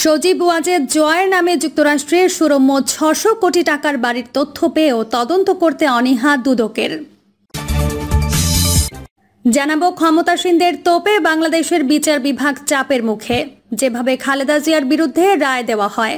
সজীব ওয়াজেদ জয়ের নামে যুক্তরাষ্ট্রের সুরম্য ৬০০ কোটি টাকার বাড়ির তথ্য পেয়েও তদন্ত করতে অনীহা দুদকের। জানাবো ক্ষমতাসীনদের তোপে বাংলাদেশের বিচার বিভাগ চাপের মুখে, যেভাবে খালেদা জিয়ার বিরুদ্ধে রায় দেওয়া হয়।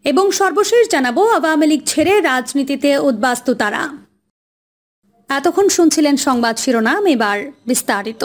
এবং সর্বশেষ জানাবো আওয়ামী লীগ ছেড়ে রাজনীতিতে উদ্বাস্তু তারা। এতক্ষণ শুনছিলেন সংবাদ শিরোনাম, এবার বিস্তারিত।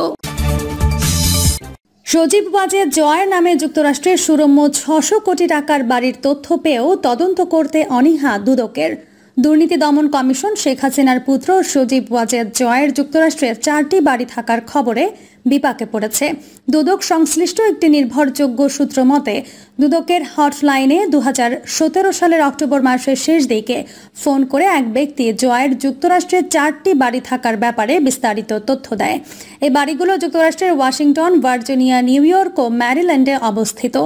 সজীব ওয়াজেদ জয়ের নামে যুক্তরাষ্ট্রের সুরম্য ৬০০ কোটি টাকার বাড়ির তথ্য পেয়েও তদন্ত করতে অনীহা দুদকের। দুর্নীতি দমন কমিশন শেখ হাসিনার পুত্র সজীব ওয়াজেদ জয়ের যুক্তরাষ্ট্রে ৪টি বাড়ি থাকার খবরে বিপাকে পড়েছে। দুদক সংশ্লিষ্ট একটি নির্ভরযোগ্য সূত্র মতে, দুদকের হটলাইনে ২০১৭ সালের অক্টোবর মাসের শেষ দিকে ফোন করে এক ব্যক্তি জয়ের যুক্তরাষ্ট্রে ৪টি বাড়ি থাকার ব্যাপারে বিস্তারিত তথ্য দেয়। এই বাড়িগুলো যুক্তরাষ্ট্রের ওয়াশিংটন, ভার্জিনিয়া, নিউ ইয়র্ক ও ম্যারিল্যান্ডে অবস্থিত।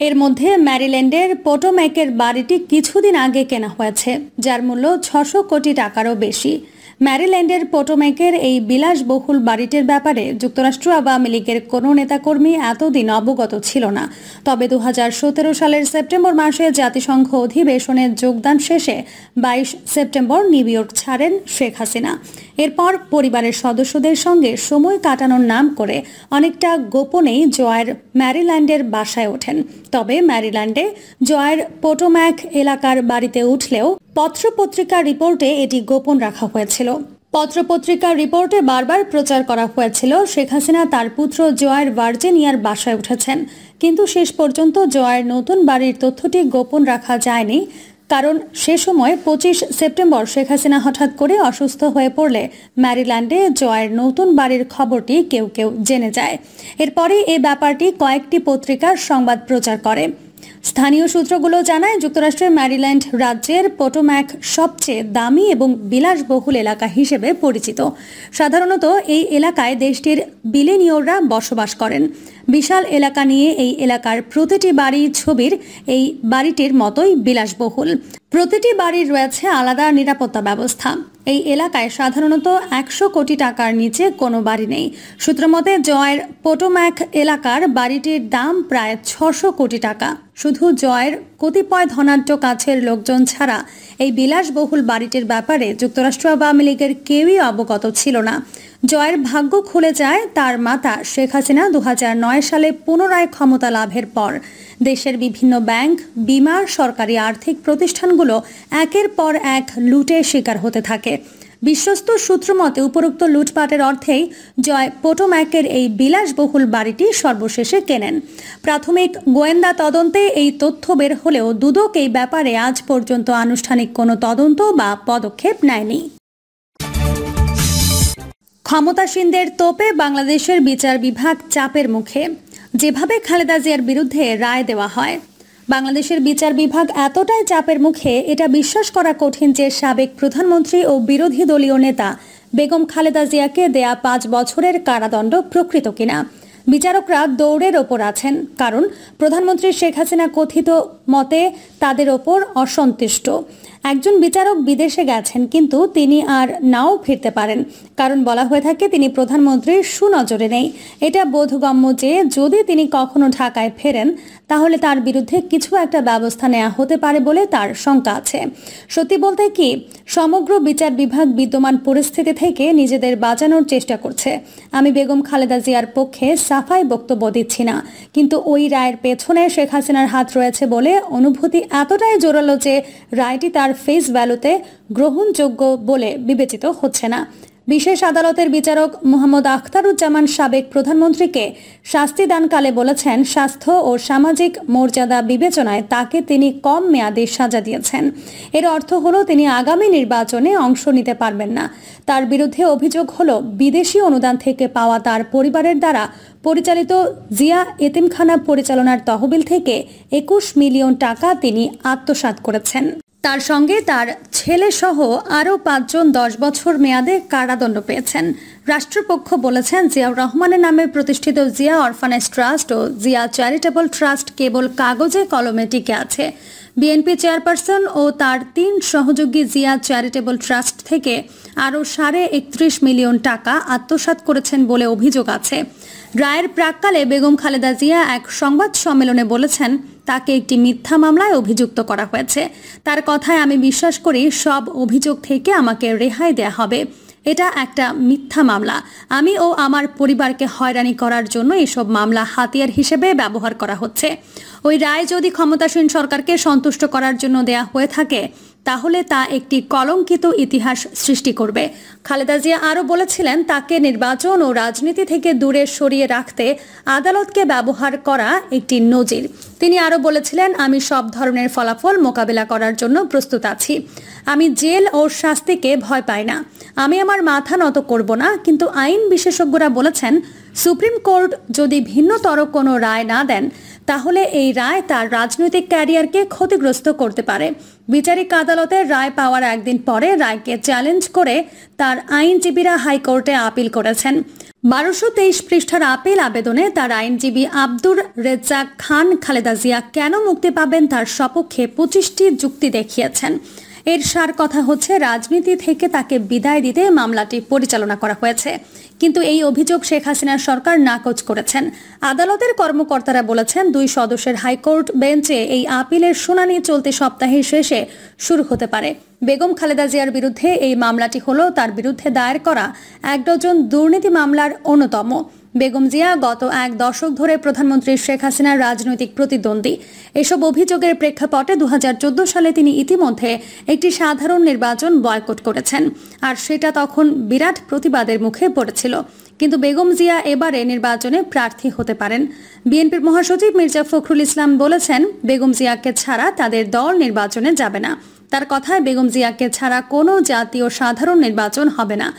এর মধ্যে ম্যারিল্যান্ডের পোটোম্যাকের বাড়িটি কিছুদিন আগে কেনা হয়েছে, যার মূল্য ৬০০ কোটি টাকারও বেশি। ম্যারিল্যান্ডের পোটোম্যাকের এই বিলাসবহুল বাড়িটির ব্যাপারে যুক্তরাষ্ট্র আওয়ামী লীগের কোনো নেতাকর্মী এতদিন অবগত ছিল না। তবে ২০১৭ সালের সেপ্টেম্বর মাসে জাতিসংঘ অধিবেশনে যোগদান শেষে ২২ সেপ্টেম্বর নিউ ইয়র্ক ছাড়েন শেখ হাসিনা। এরপর পরিবারের সদস্যদের সঙ্গে সময় কাটানোর নাম করে অনেকটা গোপনেই জয়ের ম্যারিল্যান্ডের বাসায় ওঠেন। তবে ম্যারিল্যান্ডে জয়ের পোটোম্যাক এলাকার বাড়িতে উঠলেও পত্রপত্রিকার রিপোর্টে এটি গোপন রাখা হয়েছিল। পত্রপত্রিকার রিপোর্টে বারবার প্রচার করা হয়েছিল শেখ হাসিনা তার পুত্র জয়ের ভার্জিনিয়ার বাসায় উঠেছেন, কিন্তু শেষ পর্যন্ত জয়ের নতুন বাড়ির তথ্যটি গোপন রাখা যায়নি। কারণ সে সময় ২৫ সেপ্টেম্বর শেখ হাসিনা হঠাৎ করে অসুস্থ হয়ে পড়লে ম্যারিল্যান্ডে জয়ের নতুন বাড়ির খবরটি কেউ কেউ জেনে যায়। এরপরে এই ব্যাপারটি কয়েকটি পত্রিকার সংবাদ প্রচার করে। স্থানীয় সূত্রগুলো জানায়, যুক্তরাষ্ট্রের ম্যারিল্যান্ড রাজ্যের পোটোম্যাক সবচেয়ে দামি এবং বিলাসবহুল এলাকা হিসেবে পরিচিত। সাধারণত এই এলাকায় দেশটির বিলিনিয়ররা বসবাস করেন। বিশাল এলাকা নিয়ে এই এলাকার প্রতিটি বাড়ির ছবির এই বাড়িটির মতোই বিলাসবহুল। প্রতিটি বাড়ির রয়েছে আলাদা নিরাপত্তা ব্যবস্থা। এই এলাকায় সাধারণত ১০০ কোটি টাকার নিচে কোনো বাড়ি নেই। সূত্রমতে জয়ের পোটোম্যাক এলাকার বাড়িটির দাম প্রায় ৬০০ কোটি টাকা। শুধু জয়ের কতিপয় ধনাঢ্য কাছের লোকজন ছাড়া এই বিলাসবহুল বাড়িটির ব্যাপারে যুক্তরাষ্ট্র আওয়ামী লীগের কেউই অবগত ছিল না। জয়ের ভাগ্য খুলে যায় তার মাতা শেখ হাসিনা ২০০৯ সালে পুনরায় ক্ষমতা লাভের পর। দেশের বিভিন্ন ব্যাংক, বিমা, সরকারি আর্থিক প্রতিষ্ঠানগুলো একের পর এক লুটের শিকার হতে থাকে। বিশ্বস্ত সূত্র মতে উপরোক্ত লুটপাটের অর্থেই জয় পোটোম্যাকের এই বিলাসবহুল বাড়িটি সর্বশেষে কেনেন। প্রাথমিক গোয়েন্দা তদন্তে এই তথ্য বের হলেও দুদক এই ব্যাপারে আজ পর্যন্ত আনুষ্ঠানিক কোনো তদন্ত বা পদক্ষেপ নেয়নি। ক্ষমতাসীনদের তোপে বাংলাদেশের বিচার বিভাগ চাপের মুখে, যেভাবে খালেদা জিয়ার বিরুদ্ধে রায় দেওয়া হয়। বাংলাদেশের বিচার বিভাগ এতটাই চাপের মুখে, এটা বিশ্বাস করা কঠিন যে সাবেক প্রধানমন্ত্রী ও বিরোধী দলীয় নেতা বেগম খালেদা জিয়াকে দেয়া ৫ বছরের কারাদণ্ড প্রকৃত কিনা। বিচারকরা দৌড়ের ওপর আছেন, কারণ প্রধানমন্ত্রী শেখ হাসিনা কথিত মতে তাদের ওপর অসন্তুষ্ট। একজন বিচারক বিদেশে গেছেন, কিন্তু তিনি আর নাও ফিরতে পারেন, কারণ বলা হয়ে থাকে তিনি প্রধানমন্ত্রীর সুনজরে নেই। এটা বোধগম্য যে যদি তিনি কখনো ঢাকায় ফেরেন তাহলে তার বিরুদ্ধে কিছু একটা ব্যবস্থা নেওয়া হতে পারে বলে তার শঙ্কা আছে। সত্যি বলতে কি, সমগ্র বিচার বিভাগ বিদ্যমান পরিস্থিতি থেকে নিজেদের বাঁচানোর চেষ্টা করছে। আমি বেগম খালেদা জিয়ার পক্ষে সাফাই বক্তব্য দিচ্ছি না, কিন্তু ওই রায়ের পেছনে শেখ হাসিনার হাত রয়েছে বলে অনুভূতি এতটাই জোরালো যে রায়টি তার ফেস ভ্যালুতে গ্রহণযোগ্য বলে বিবেচিত হচ্ছে না। বিশেষ আদালতের বিচারক মোহাম্মদ আখতারুজ্জামান সাবেক প্রধানমন্ত্রীকে শাস্তি দানকালে বলেছেন, স্বাস্থ্য ও সামাজিক মর্যাদা বিবেচনায় তাকে তিনি কম মেয়াদে সাজা দিয়েছেন। এর অর্থ হলো তিনি আগামী নির্বাচনে অংশ নিতে পারবেন না। তার বিরুদ্ধে অভিযোগ হলো বিদেশি অনুদান থেকে পাওয়া তার পরিবারের দ্বারা পরিচালিত জিয়া এতিমখানা পরিচালনার তহবিল থেকে ২১ মিলিয়ন টাকা তিনি আত্মসাৎ করেছেন। তার সঙ্গে তার ছেলে সহ আরও ৫ জন ১০ বছর মেয়াদে কারাদণ্ড পেয়েছেন। রাষ্ট্রপক্ষ বলেছেন, জিয়াউর রহমানের নামে প্রতিষ্ঠিত জিয়া অরফানেজ ট্রাস্ট ও জিয়া চ্যারিটেবল ট্রাস্ট কেবল কাগজে কলমে টিকে আছে। বিএনপি চেয়ারপারসন ও তার ৩ সহযোগী জিয়া চ্যারিটেবল ট্রাস্ট থেকে আরও ৩.৩১ মিলিয়ন টাকা আত্মসাৎ করেছেন বলে অভিযোগ আছে। রায়ের প্রাক্কালে বেগম খালেদা জিয়া এক সংবাদ সম্মেলনে বলেছেন, তাকে একটি মিথ্যা মামলায় অভিযুক্ত করা হয়েছে। তার কথায় আমি বিশ্বাস করি সব অভিযোগ থেকে আমাকে রেহাই দেয়া হবে। এটা একটা মিথ্যা মামলা। আমি ও আমার পরিবারকে হয়রানি করার জন্য এসব মামলা হাতিয়ার হিসেবে ব্যবহার করা হচ্ছে। ওই রায় যদি ক্ষমতাসীন সরকারকে সন্তুষ্ট করার জন্য দেয়া হয়ে থাকে তাহলে তা একটি কলঙ্কিত ইতিহাস সৃষ্টি করবে। খালেদা জিয়া আরও বলেছিলেন, তাকে নির্বাচন ও রাজনীতি থেকে দূরে সরিয়ে রাখতে আদালতকে ব্যবহার করা একটি নজির। তিনি আরও বলেছিলেন, আমি সব ধরনের ফলাফল মোকাবেলা করার জন্য প্রস্তুত আছি। আমি জেল ও শাস্তিকে ভয় পাই না। আমি আমার মাথা নত করব না। কিন্তু আইন বিশেষজ্ঞরা বলেছেন, সুপ্রিম কোর্ট যদি ভিন্নতর কোনো রায় না দেন তাহলে এই রায় তার রাজনৈতিক ক্যারিয়ারকে ক্ষতিগ্রস্ত করতে পারে। বিচারিক আদালতের রায় পাওয়ার একদিন পরে রায়কে চ্যালেঞ্জ করে তার আইনজীবীরা হাইকোর্টে আপিল করেছেন। 1223 পৃষ্ঠার আপিল আবেদনে তার আইনজীবী আব্দুর রেজ্জাক খান খালেদা জিয়া কেন মুক্তি পাবেন তার সপক্ষে 25টি যুক্তি দেখিয়েছেন। এর সার কথা হচ্ছে, রাজনীতি থেকে তাকে বিদায় দিতে মামলাটি পরিচালনা করা হয়েছে, কিন্তু এই অভিযোগ শেখ হাসিনার সরকার নাকচ করেছেন। আদালতের কর্মকর্তারা বলেছেন, 2 সদস্যের হাইকোর্ট বেঞ্চে এই আপিলের শুনানি চলতি সপ্তাহের শেষে শুরু হতে পারে। বেগম খালেদা জিয়ার বিরুদ্ধে এই মামলাটি হলো তার বিরুদ্ধে দায়ের করা 1 ডজন দুর্নীতি মামলার অন্যতম। বেগম জিয়া গত 1 দশক ধরে প্রধানমন্ত্রী শেখ হাসিনার রাজনৈতিক প্রতিদ্বন্দ্বী। এসব অভিযোগের প্রেক্ষাপটে 2014 সালে তিনি ইতিমধ্যে একটি সাধারণ নির্বাচন বয়কট করেছেন, আর সেটা তখন বিরাট প্রতিবাদের মুখে পড়েছিল। কিন্তু বেগম জিয়া এবারে নির্বাচনে প্রার্থী হতে পারেন। বিএনপির মহাসচিব মির্জা ফখরুল ইসলাম বলেছেন, বেগম জিয়াকে ছাড়া তাদের দল নির্বাচনে যাবে না। তার কথায়, বেগম জিয়াকে ছাড়া কোনো জাতীয় সাধারণ নির্বাচন হবে না।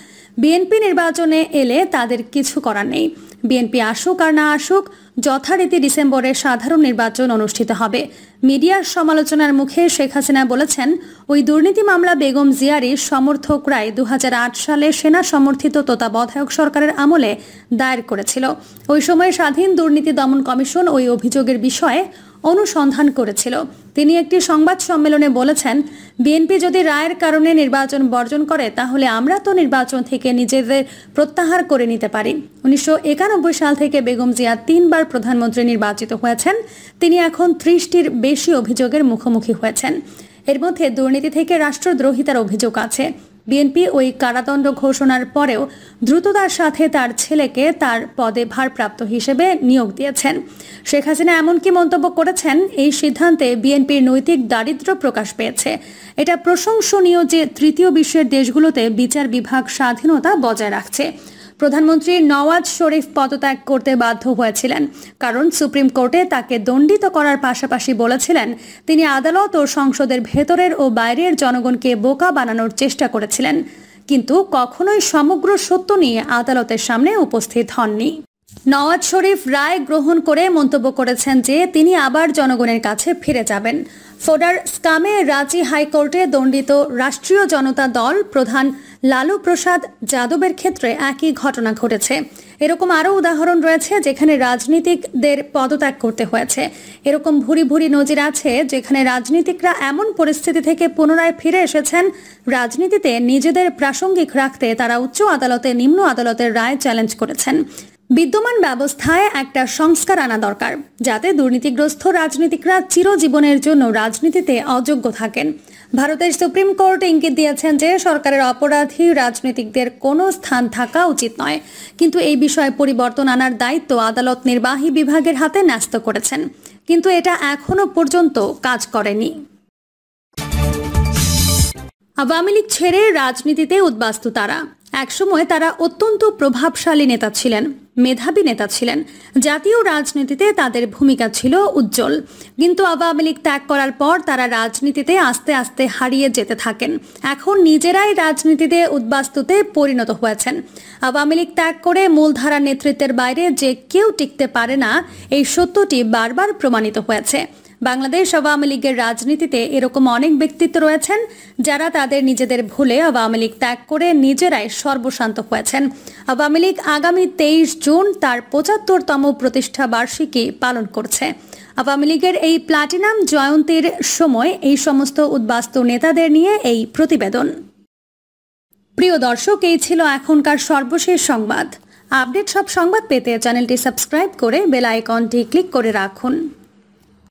বিএনপি নির্বাচনে এলে তাদের কিছু করার নেই। বিএনপি আসুক আর না আসুক, যথারীতি ডিসেম্বরে সাধারণ নির্বাচন অনুষ্ঠিত হবে। মিডিয়ার সমালোচনার মুখে শেখ হাসিনা বলেছেন, ওই দুর্নীতি মামলা বেগম জিয়ারই সমর্থকরাই 2008 সালে সেনা সমর্থিত তত্ত্বাবধায়ক সরকারের আমলে দায়ের করেছিল। ওই সময় স্বাধীন দুর্নীতি দমন কমিশন ওই অভিযোগের বিষয়ে অনুসন্ধান করেছিল। তিনি একটি সংবাদ সম্মেলনে বলেছেন, বিএনপি যদি রায়ের কারণে নির্বাচন বর্জন করে তাহলে আমরা তো নির্বাচন থেকে নিজেদের প্রত্যাহার করে নিতে পারি। 1991 সাল থেকে বেগম জিয়া 3 বার প্রধানমন্ত্রী নির্বাচিত হয়েছেন। তিনি এখন 30টির বেশি অভিযোগের মুখোমুখি হয়েছেন। এর মধ্যে দুর্নীতি থেকে রাষ্ট্রদ্রোহিতার অভিযোগ আছে। বিএনপি ওই কারাদণ্ড ঘোষণার পরেও দ্রুততার সাথে তার ছেলেকে তার পদে ভারপ্রাপ্ত হিসেবে নিয়োগ দিয়েছেন। শেখ হাসিনা এমনকি মন্তব্য করেছেন, এই সিদ্ধান্তে বিএনপির নৈতিক দারিদ্র্য প্রকাশ পেয়েছে। এটা প্রশংসনীয় যে তৃতীয় বিশ্বের দেশগুলোতে বিচার বিভাগ স্বাধীনতা বজায় রাখছে। প্রধানমন্ত্রী নওয়াজ শরীফ পদত্যাগ করতে বাধ্য হয়েছিলেন, কারণ সুপ্রিম কোর্টে তাকে দণ্ডিত করার পাশাপাশি বলেছিলেন তিনি আদালত ও সংসদের ভেতরের ও বাইরের জনগণকে বোকা বানানোর চেষ্টা করেছিলেন, কিন্তু কখনোই সমগ্র সত্য নিয়ে আদালতের সামনে উপস্থিত হননি। নওয়াজ শরীফ রায় গ্রহণ করে মন্তব্য করেছেন যে তিনি আবার জনগণের কাছে ফিরে যাবেন। ফোডার স্কামে রাঁচি হাইকোর্টে দণ্ডিত রাষ্ট্রীয় জনতা দল প্রধান লালু প্রসাদ যাদবের ক্ষেত্রে একই ঘটনা ঘটেছে। এরকম আরও উদাহরণ রয়েছে যেখানে রাজনীতিকদের পদত্যাগ করতে হয়েছে। এরকম ভুরি ভুরি নজির আছে যেখানে রাজনীতিকরা এমন পরিস্থিতি থেকে পুনরায় ফিরে এসেছেন, রাজনীতিতে নিজেদের প্রাসঙ্গিক রাখতে তারা উচ্চ আদালতে নিম্ন আদালতের রায় চ্যালেঞ্জ করেছেন। বিদ্যমান ব্যবস্থায় একটা সংস্কার আনা দরকার, যাতে দুর্নীতিগ্রস্ত রাজনীতিকরা চিরজীবনের জন্য রাজনীতিতে অযোগ্য থাকেন। ভারতের সুপ্রিম কোর্ট ইঙ্গিত দিয়েছেন যে সরকারের অপরাধী রাজনীতিকদের কোনো স্থান থাকা উচিত নয়, কিন্তু এই বিষয়ে পরিবর্তন আনার দায়িত্ব আদালত নির্বাহী বিভাগের হাতে ন্যস্ত করেছেন, কিন্তু এটা এখনো পর্যন্ত কাজ করেনি। আওয়ামী লীগ ছেড়ে রাজনীতিতে উদ্বাস্তু তারা। একসময় তারা অত্যন্ত প্রভাবশালী নেতা ছিলেন, মেধাবী নেতা ছিলেন। জাতীয় রাজনীতিতে তাদের ভূমিকা ছিল উজ্জ্বল, কিন্তু আওয়ামী লীগ ত্যাগ করার পর তারা রাজনীতিতে আস্তে আস্তে হারিয়ে যেতে থাকেন। এখন নিজেরাই রাজনীতিতে উদ্বাস্তুতে পরিণত হয়েছেন। আওয়ামী লীগ ত্যাগ করে মূলধারার নেতৃত্বের বাইরে যে কেউ টিকতে পারে না, এই সত্যটি বারবার প্রমাণিত হয়েছে। বাংলাদেশ আওয়ামী লীগের রাজনীতিতে এরকম অনেক ব্যক্তিত্ব রয়েছেন যারা তাদের নিজেদের ভুলে আওয়ামী লীগ ত্যাগ করে নিজেরাই সর্বশান্ত হয়েছেন। আওয়ামী লীগ আগামী 23 জুন তার 75তম প্রতিষ্ঠা বার্ষিকী পালন করছে। আওয়ামী লীগের এই প্লাটিনাম জয়ন্তীর সময় এই সমস্ত উদ্বাস্তু নেতাদের নিয়ে এই প্রতিবেদন। প্রিয় দর্শক, এই ছিল এখনকার সর্বশেষ সংবাদ। আপডেট সব সংবাদ পেতে চ্যানেলটি সাবস্ক্রাইব করে বেল আইকনটি ক্লিক করে রাখুন।